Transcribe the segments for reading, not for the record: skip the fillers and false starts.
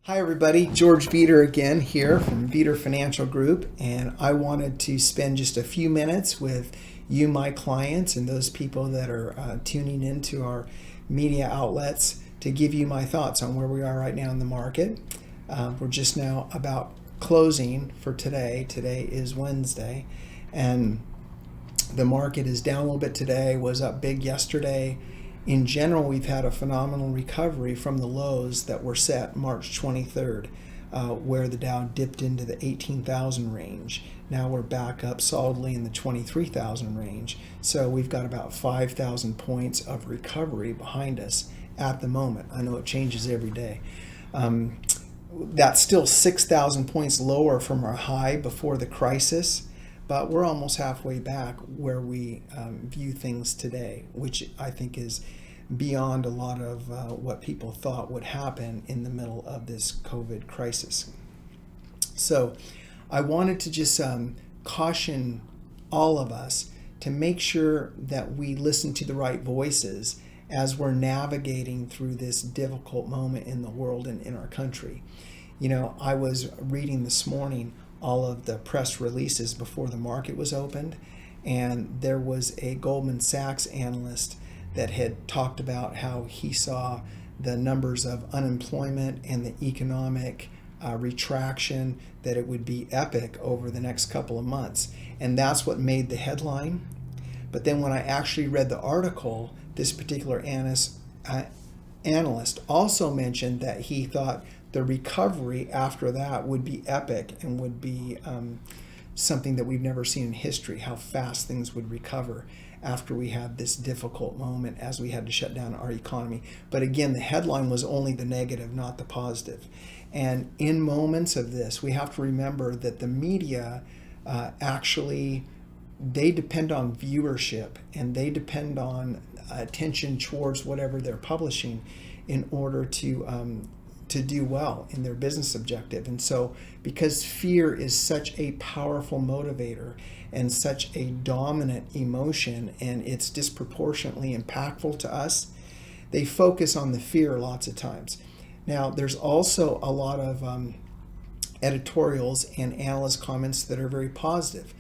Hi everybody, George Veter again here from Veter Financial Group, and I wanted to spend just a few minutes with you, my clients, and those people that are tuning into our media outlets to give you my thoughts on where we are right now in the market. We're just now about closing for today. Today is Wednesday, and the market is down a little bit today, was up big yesterday. In general, we've had a phenomenal recovery from the lows that were set March 23rd, where the Dow dipped into the 18,000 range. Now we're back up solidly in the 23,000 range. So we've got about 5,000 points of recovery behind us at the moment. I know it changes every day. That's still 6,000 points lower from our high before the crisis, but we're almost halfway back where we view things today, which I think is beyond a lot of what people thought would happen in the middle of this COVID crisis. So I wanted to just caution all of us to make sure that we listen to the right voices as we're navigating through this difficult moment in the world and in our country. You know, I was reading this morning all of the press releases before the market was opened, and there was a Goldman Sachs analyst that had talked about how he saw the numbers of unemployment and the economic retraction, that it would be epic over the next couple of months. And that's what made the headline. But then when I actually read the article, this particular analyst also mentioned that he thought the recovery after that would be epic and would be something that we've never seen in history, how fast things would recover after we had this difficult moment as we had to shut down our economy. But again, the headline was only the negative, not the positive. And in moments of this, we have to remember that the media actually, they depend on viewership, and they depend on attention towards whatever they're publishing in order to do well in their business objective. And so because fear is such a powerful motivator and such a dominant emotion, and it's disproportionately impactful to us, they focus on the fear lots of times. Now, there's also a lot of editorials and analyst comments that are very positive,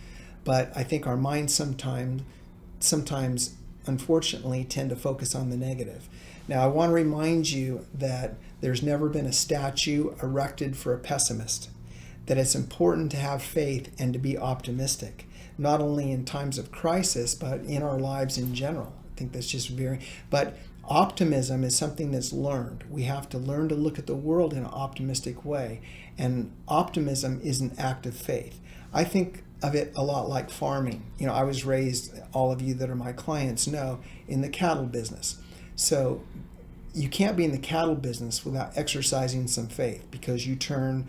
but I think our minds sometimes unfortunately tend to focus on the negative. Now, I want to remind you that there's never been a statue erected for a pessimist, that it's important to have faith and to be optimistic, not only in times of crisis, but in our lives in general. I think that's just but optimism is something that's learned. We have to learn to look at the world in an optimistic way, and optimism is an act of faith. I think of it a lot like farming. You know, I was raised, all of you that are my clients know, in the cattle business. So you can't be in the cattle business without exercising some faith, because you turn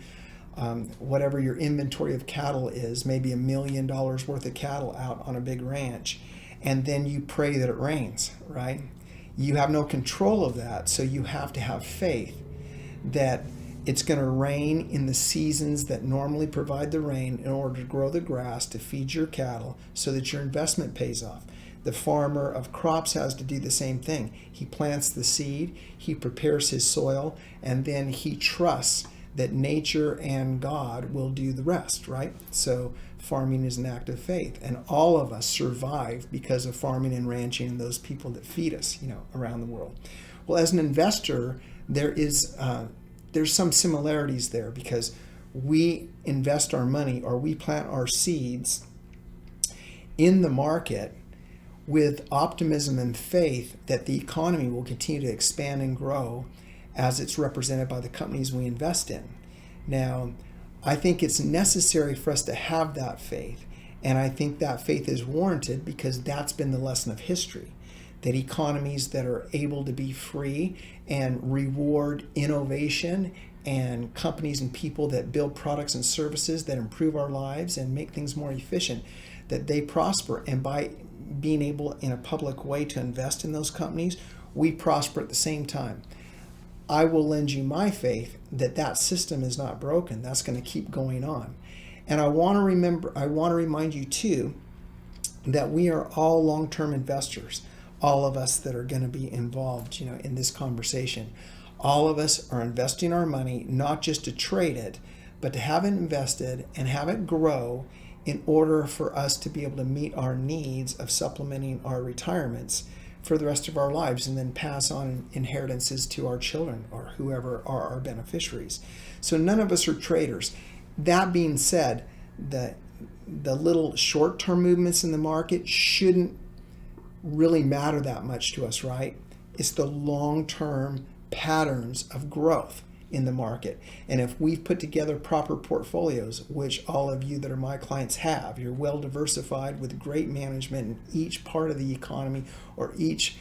whatever your inventory of cattle is, maybe $1 million worth of cattle out on a big ranch, and then you pray that it rains, right? You have no control of that, so you have to have faith that it's going to rain in the seasons that normally provide the rain in order to grow the grass to feed your cattle so that your investment pays off. The farmer of crops has to do the same thing. He plants the seed, he prepares his soil, and then he trusts that nature and God will do the rest, right? So farming is an act of faith, and all of us survive because of farming and ranching and those people that feed us, around the world. Well, as an investor, there's some similarities there, because we invest our money, or we plant our seeds in the market with optimism and faith that the economy will continue to expand and grow as it's represented by the companies we invest in. Now, I think it's necessary for us to have that faith, and I think that faith is warranted because that's been the lesson of history, that economies that are able to be free and reward innovation, and companies and people that build products and services that improve our lives and make things more efficient, that they prosper. And by being able in a public way to invest in those companies, we prosper at the same time. I will lend you my faith that that system is not broken. That's going to keep going on. And I want to remind you too that we are all long-term investors, all of us that are going to be involved, in this conversation. All of us are investing our money not just to trade it, but to have it invested and have it grow in order for us to be able to meet our needs of supplementing our retirements for the rest of our lives, and then pass on inheritances to our children or whoever are our beneficiaries. So none of us are traders. That being said, the little short-term movements in the market shouldn't really matter that much to us, right? It's the long-term patterns of growth in the market. And if we've put together proper portfolios, which all of you that are my clients have, you're well diversified with great management in each part of the economy or each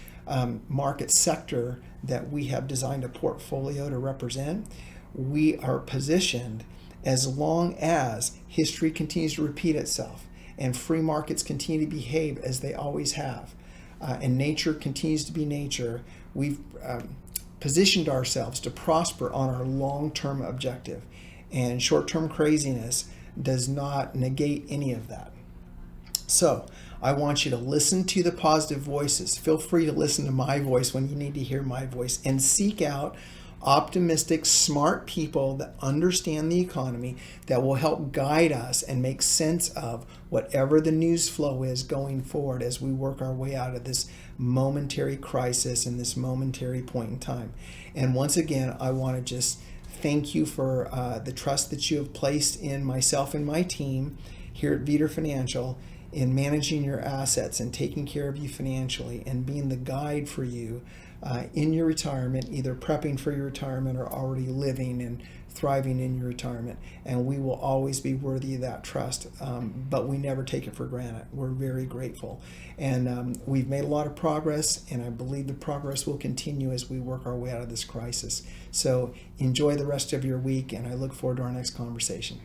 market sector that we have designed a portfolio to represent, we are positioned as long as history continues to repeat itself and free markets continue to behave as they always have, and nature continues to be nature. We've positioned ourselves to prosper on our long-term objective, and short-term craziness does not negate any of that. So I want you to listen to the positive voices. Feel free to listen to my voice when you need to hear my voice, and seek out optimistic, smart people that understand the economy, that will help guide us and make sense of whatever the news flow is going forward as we work our way out of this momentary crisis and this momentary point in time. And once again, I want to just thank you for the trust that you have placed in myself and my team here at Veeder Financial in managing your assets and taking care of you financially and being the guide for you in your retirement, either prepping for your retirement or already living and thriving in your retirement. And we will always be worthy of that trust, but we never take it for granted. We're very grateful. And we've made a lot of progress, and I believe the progress will continue as we work our way out of this crisis. So enjoy the rest of your week, and I look forward to our next conversation.